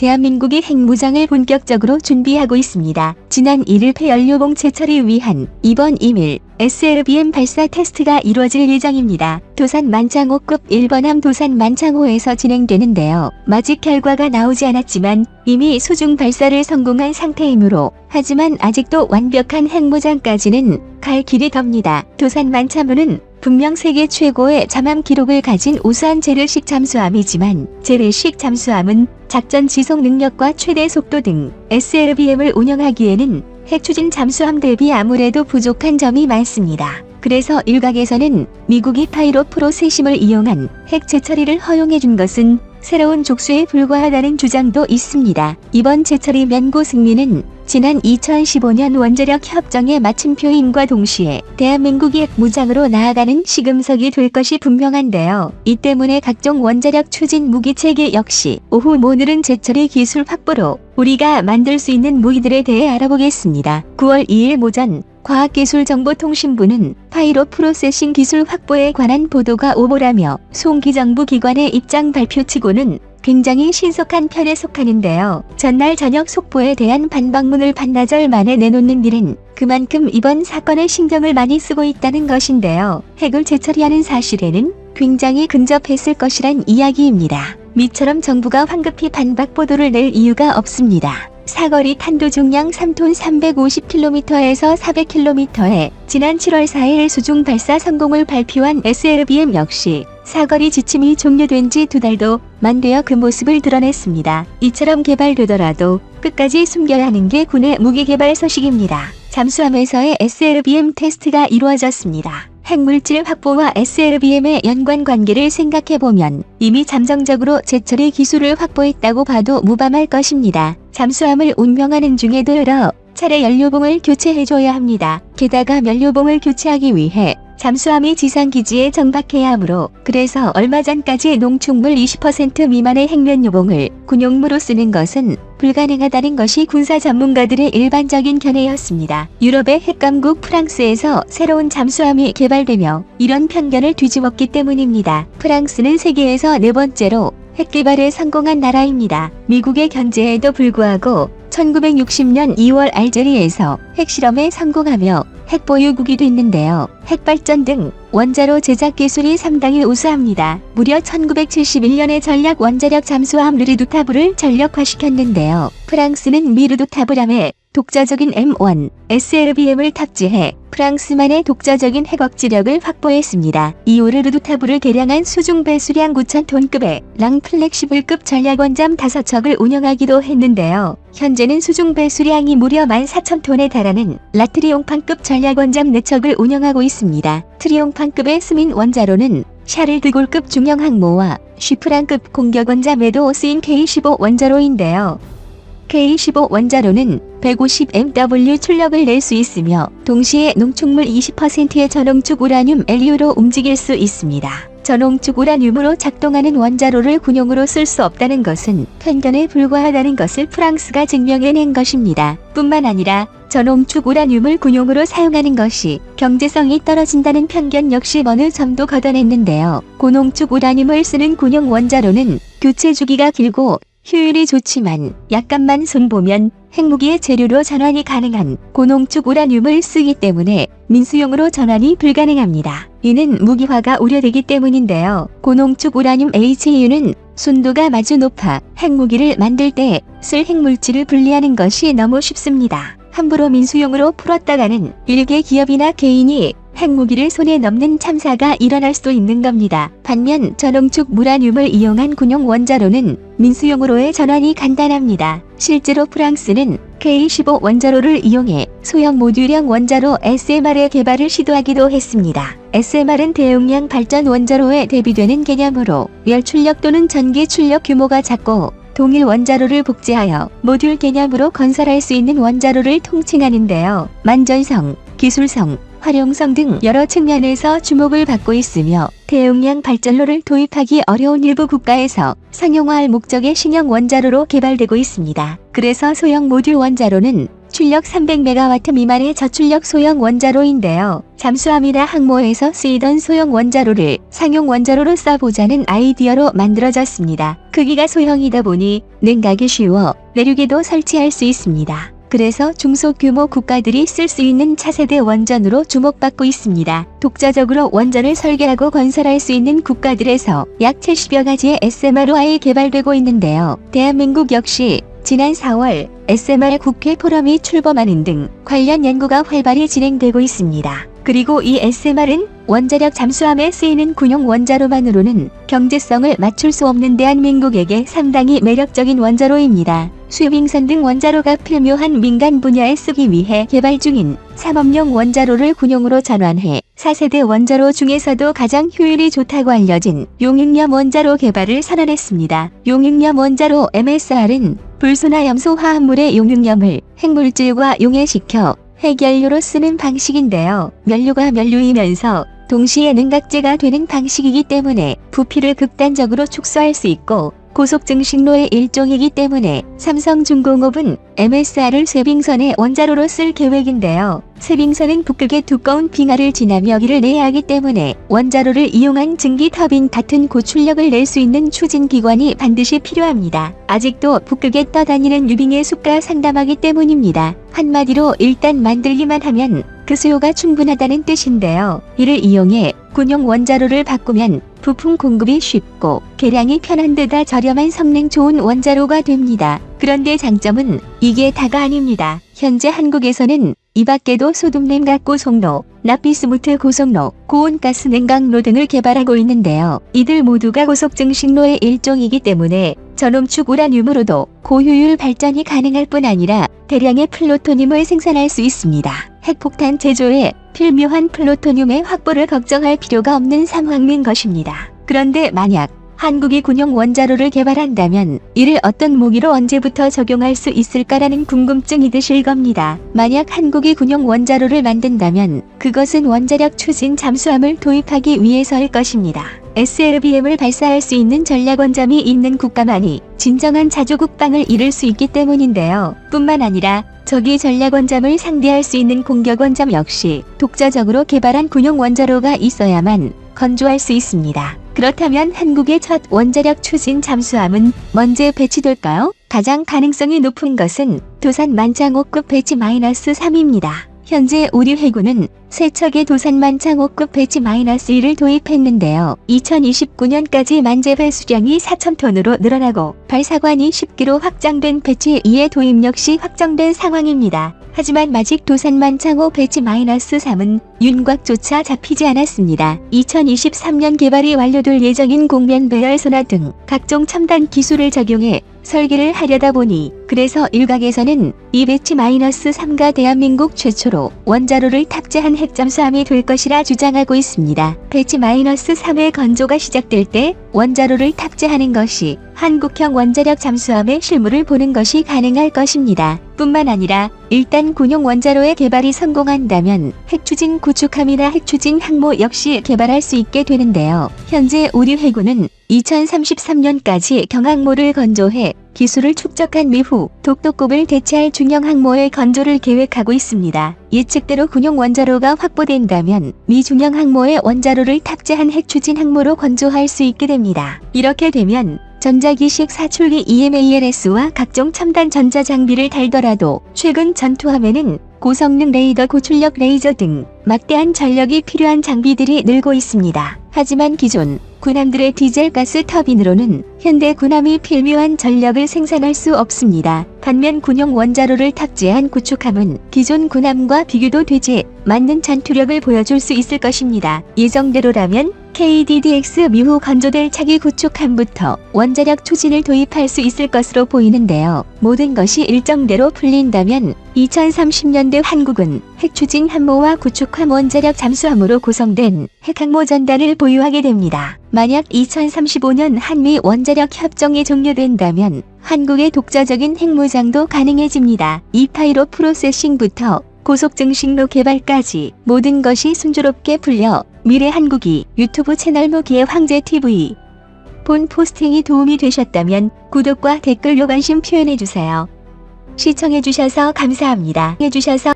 대한민국이 핵무장을 본격적으로 준비하고 있습니다. 지난 1일 폐연료봉 채처리 위한 이번 임일 SLBM 발사 테스트가 이루어질 예정입니다. 도산 만창호급 1번함 도산 만창호에서 진행되는데요. 아직 결과가 나오지 않았지만 이미 수중 발사를 성공한 상태이므로 하지만 아직도 완벽한 핵무장까지는 갈 길이 멉니다. 도산 만창호는 분명 세계 최고의 잠함 기록을 가진 우수한 재래식 잠수함이지만 재래식 잠수함은 작전 지속 능력과 최대 속도 등 SLBM을 운영하기에는 핵추진 잠수함 대비 아무래도 부족한 점이 많습니다. 그래서 일각에서는 미국이 파이로 프로세심을 이용한 핵 재처리를 허용해준 것은 새로운 족쇄에 불과하다는 주장도 있습니다. 이번 재처리 면고 승리는 지난 2015년 원자력 협정의 마침표임과 동시에 대한민국이 핵무장으로 나아가는 시금석이 될 것이 분명한데요. 이 때문에 각종 원자력 추진 무기체계 역시 오후 오늘은 재처리 기술 확보로 우리가 만들 수 있는 무기들에 대해 알아보겠습니다. 9월 2일 오전 과학기술정보통신부는 파이로 프로세싱 기술 확보에 관한 보도가 오보라며 송기정부 기관의 입장 발표치고는 굉장히 신속한 편에 속하는데요. 전날 저녁 속보에 대한 반박문을 반나절 만에 내놓는 일은 그만큼 이번 사건에 신경을 많이 쓰고 있다는 것인데요. 핵을 재처리하는 사실에는 굉장히 근접했을 것이란 이야기입니다. 미처럼 정부가 황급히 반박 보도를 낼 이유가 없습니다. 사거리 탄도 중량 3톤 350km에서 400km에 지난 7월 4일 수중 발사 성공을 발표한 SLBM 역시 사거리 지침이 종료된 지 2달도 만되어 그 모습을 드러냈습니다. 이처럼 개발되더라도 끝까지 숨겨야 하는 게 군의 무기개발 소식입니다. 잠수함에서의 SLBM 테스트가 이루어졌습니다. 핵물질 확보와 SLBM의 연관 관계를 생각해보면 이미 잠정적으로 재처리 기술을 확보했다고 봐도 무방할 것입니다. 잠수함을 운명하는 중에도 여러 차례 연료봉을 교체해줘야 합니다. 게다가 연료봉을 교체하기 위해 잠수함이 지상기지에 정박해야 하므로 그래서 얼마 전까지 농축물 20% 미만의 핵연료봉을 군용무로 쓰는 것은 불가능하다는 것이 군사 전문가들의 일반적인 견해였습니다. 유럽의 핵강국 프랑스에서 새로운 잠수함이 개발되며 이런 편견을 뒤집었기 때문입니다. 프랑스는 세계에서 4번째로 핵개발에 성공한 나라입니다. 미국의 견제에도 불구하고 1960년 2월 알제리에서 핵실험에 성공하며 핵보유국이 됐는데요. 핵발전 등 원자로 제작 기술이 상당히 우수합니다. 무려 1971년에 전략 원자력 잠수함 르르두타브를 전력화시켰는데요. 프랑스는 미 르두타브함에 독자적인 M1 SLBM을 탑재해 프랑스만의 독자적인 핵억지력을 확보했습니다. 이후 르르두타브를 개량한 수중 배수량 9,000톤급의 랑플렉시블급 전략원잠 5척을 운영하기도 했는데요. 현재는 수중 배수량이 무려 14,000톤에 달하는 라트리옹판급 전략원잠 4척을 운영하고 있습니다. 트리옹판급의 스민 원자로는 샤를드골급 중형 항모와 쉬프란급 공격원잠에도 쓰인 K-15 원자로인데요. K-15 원자로는 150MW 출력을 낼 수 있으며 동시에 농축물 20%의 저농축 우라늄 LU로 움직일 수 있습니다. 저농축 우라늄으로 작동하는 원자로를 군용으로 쓸 수 없다는 것은 편견에 불과하다는 것을 프랑스가 증명해낸 것입니다. 뿐만 아니라 저농축 우라늄을 군용으로 사용하는 것이 경제성이 떨어진다는 편견 역시 어느 점도 걷어냈는데요. 고농축 우라늄을 쓰는 군용 원자로는 교체 주기가 길고 효율이 좋지만 약간만 손보면 핵무기의 재료로 전환이 가능한 고농축 우라늄을 쓰기 때문에 민수용으로 전환이 불가능합니다. 이는 무기화가 우려되기 때문인데요. 고농축 우라늄 HU는 순도가 아주 높아 핵무기를 만들 때 쓸 핵물질을 분리하는 것이 너무 쉽습니다. 함부로 민수용으로 풀었다가는 일개 기업이나 개인이 핵무기를 손에 넣는 참사가 일어날 수도 있는 겁니다. 반면 저농축 우라늄을 이용한 군용 원자로는 민수용으로의 전환이 간단합니다. 실제로 프랑스는 K-15 원자로를 이용해 소형 모듈형 원자로 SMR의 개발을 시도하기도 했습니다. SMR은 대용량 발전 원자로에 대비되는 개념으로 열 출력 또는 전기 출력 규모가 작고 동일 원자로를 복제하여 모듈 개념으로 건설할 수 있는 원자로를 통칭하는데요. 만전성, 기술성, 활용성 등 여러 측면에서 주목을 받고 있으며 대용량 발전로를 도입하기 어려운 일부 국가에서 상용화할 목적의 신형 원자로로 개발되고 있습니다. 그래서 소형 모듈 원자로는 출력 300MW 미만의 저출력 소형 원자로인데요. 잠수함이나 항모에서 쓰이던 소형 원자로를 상용 원자로로 써보자는 아이디어로 만들어졌습니다. 크기가 소형이다 보니 냉각이 쉬워 내륙에도 설치할 수 있습니다. 그래서 중소규모 국가들이 쓸 수 있는 차세대 원전으로 주목받고 있습니다. 독자적으로 원전을 설계하고 건설할 수 있는 국가들에서 약 70여 가지의 SMR이 개발되고 있는데요. 대한민국 역시 지난 4월 SMR 국회 포럼이 출범하는 등 관련 연구가 활발히 진행되고 있습니다. 그리고 이 SMR은 원자력 잠수함에 쓰이는 군용 원자로만으로는 경제성을 맞출 수 없는 대한민국에게 상당히 매력적인 원자로입니다. 수빙선 등 원자로가 필요한 민간 분야에 쓰기 위해 개발 중인 상업용 원자로를 군용으로 전환해 4세대 원자로 중에서도 가장 효율이 좋다고 알려진 용익염 원자로 개발을 선언했습니다. 용익염 원자로 MSR은 불소나 염소 화합물의 용익염을 핵물질과 용해시켜 핵연료로 쓰는 방식인데요. 연료가 면류이면서 동시에 냉각제가 되는 방식이기 때문에 부피를 극단적으로 축소할 수 있고 고속증식로의 일종이기 때문에 삼성중공업은 MSR을 쇄빙선의 원자로로 쓸 계획인데요. 쇄빙선은 북극의 두꺼운 빙하를 지나며 길을 내야 하기 때문에 원자로를 이용한 증기 터빈 같은 고출력을 낼 수 있는 추진기관이 반드시 필요합니다. 아직도 북극에 떠다니는 유빙의 수가 상당하기 때문입니다. 한마디로 일단 만들기만 하면 그 수요가 충분하다는 뜻인데요. 이를 이용해 군용 원자로를 바꾸면 부품 공급이 쉽고 개량이 편한 데다 저렴한 성능 좋은 원자로가 됩니다. 그런데 장점은 이게 다가 아닙니다. 현재 한국에서는 이 밖에도 소듐냉각 고속로, 납비스무트 고속로, 고온가스 냉각로 등을 개발하고 있는데요. 이들 모두가 고속증식로의 일종이기 때문에 저농축 우라늄으로도 고효율 발전이 가능할 뿐 아니라 대량의 플루토늄을 생산할 수 있습니다. 핵폭탄 제조에 필요한 플루토늄의 확보를 걱정할 필요가 없는 상황인 것입니다. 그런데 만약 한국이 군용 원자로를 개발한다면 이를 어떤 무기로 언제부터 적용할 수 있을까라는 궁금증이 드실 겁니다. 만약 한국이 군용 원자로를 만든다면 그것은 원자력 추진 잠수함을 도입하기 위해서일 것입니다. SLBM을 발사할 수 있는 전략원잠이 있는 국가만이 진정한 자주국방을 이룰 수 있기 때문인데요. 뿐만 아니라 적이 전략원잠을 상대할 수 있는 공격원잠 역시 독자적으로 개발한 군용 원자로가 있어야만 건조할 수 있습니다. 그렇다면 한국의 첫 원자력 추진 잠수함은 언제 배치될까요? 가장 가능성이 높은 것은 도산 만창호급 배치 -3입니다. 현재 우리 해군은 세 척의 도산 만창호급 배치 -1을 도입했는데요. 2029년까지 만재 배수량이 4,000톤으로 늘어나고 발사관이 10기로 확장된 배치 2의 도입 역시 확정된 상황입니다. 하지만 아직 도산 만창호 배치 -3은 윤곽조차 잡히지 않았습니다. 2023년 개발이 완료될 예정인 공면 배열 소나 등 각종 첨단 기술을 적용해 설계를 하려다 보니 그래서 일각에서는 이 배치 -3가 대한민국 최초로 원자로를 탑재한 핵잠수함이 될 것이라 주장하고 있습니다. 배치 -3의 건조가 시작될 때 원자로를 탑재하는 것이 한국형 원자력 잠수함의 실물을 보는 것이 가능할 것입니다. 뿐만 아니라 일단 군용 원자로의 개발이 성공한다면 핵추진 구축함이나 핵추진 항모 역시 개발할 수 있게 되는데요. 현재 우리 해군은 2033년까지 경항모를 건조해 기술을 축적한 이후 독도급을 대체할 중형 항모의 건조를 계획하고 있습니다. 예측대로 군용 원자로가 확보된다면 미 중형 항모의 원자로를 탑재한 핵추진 항모로 건조할 수 있게 됩니다. 이렇게 되면 전자기식 사출기 EMALS와 각종 첨단 전자장비를 달더라도 최근 전투함에는 고성능 레이더, 고출력 레이저 등 막대한 전력이 필요한 장비들이 늘고 있습니다. 하지만 기존 군함들의 디젤 가스 터빈으로는 현대 군함이 필요한 전력을 생산할 수 없습니다. 반면 군용 원자로를 탑재한 구축함은 기존 군함과 비교도 되지 맞는 전투력을 보여줄 수 있을 것입니다. 예정대로라면 KDDX 미후 건조될 차기 구축함부터 원자력 추진을 도입할 수 있을 것으로 보이는데요. 모든 것이 일정대로 풀린다면 2030년대 한국은 핵추진 함모와 구축함 원자력 잠수함으로 구성된 핵항모 전단을 보유하게 됩니다. 만약 2035년 한미 원자력 협정이 종료된다면 한국의 독자적인 핵무장도 가능해집니다. E-파이로 프로세싱부터 고속증식로 개발까지 모든 것이 순조롭게 풀려 미래 한국이 유튜브 채널 무기의 황제TV 본 포스팅이 도움이 되셨다면 구독과 댓글로 관심 표현해주세요. 시청해주셔서 감사합니다. 해주셔서